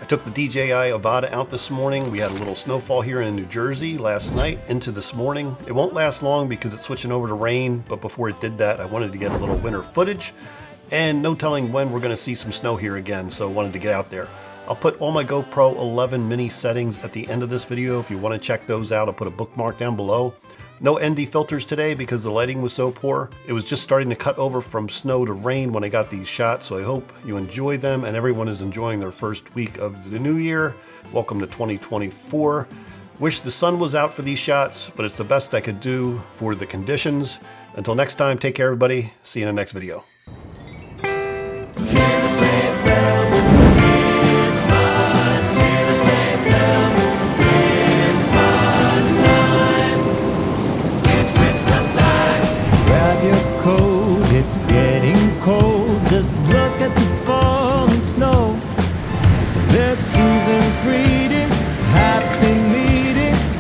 I took the DJI Avata out this morning. We had a little snowfall here in New Jersey last night into this morning. It won't last long because it's switching over to rain, but before it did that, I wanted to get a little winter footage, and no telling when we're gonna see some snow here again, so I wanted to get out there. I'll put all my GoPro 11 mini settings at the end of this video. If you wanna check those out, I'll put a bookmark down below. No ND filters today because the lighting was so poor. It was just starting to cut over from snow to rain when I got these shots, so I hope you enjoy them and everyone is enjoying their first week of the new year. Welcome to 2024. Wish the sun was out for these shots, but it's the best I could do for the conditions. Until next time, take care everybody. See you in the next video. It's getting cold, just look at the falling snow. There's season's greetings, happy meetings,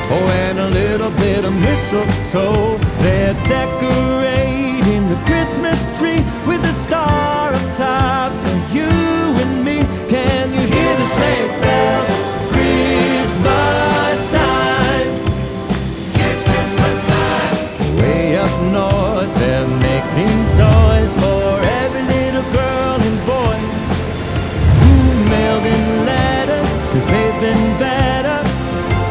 oh, and a little bit of mistletoe. They're decorating the Christmas tree with a star up top for you and me. Can you hear the sleigh bells? It's Christmas time. It's Christmas time. Way up north, they're making toys for every little girl and boy who mailed in letters, 'cause they've been better,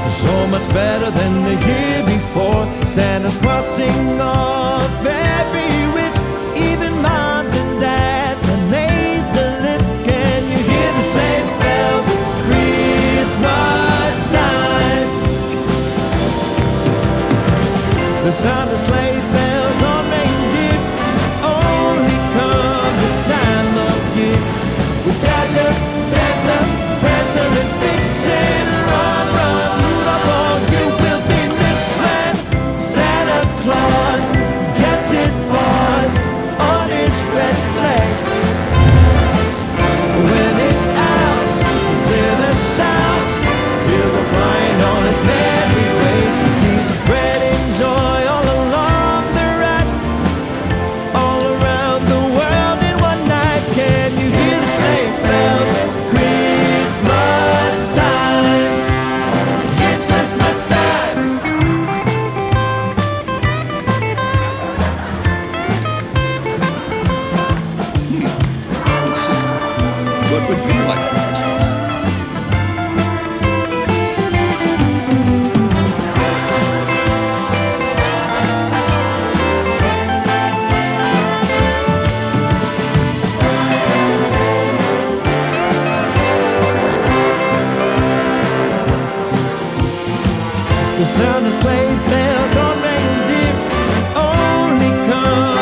so much better than the year before. Santa's crossing off every wish, even moms and dads have made the list. Can you hear the sleigh bells? It's Christmas time. The sound of sleigh bells on reindeer only comes this time of year. With Dasher, Dancer, Prancer, and Vixen, run, run, Rudolph, all you will be missed when Santa Claus gets his paws on his red sleigh. When it's out, hear the shouts, he'll go flying on his merry way. He's spreading joy all along the ride, all around the world in one night. Can you hear the sleigh bells? It's Christmas time. It's Christmas time. What would be like? The sound of sleigh bells on reindeer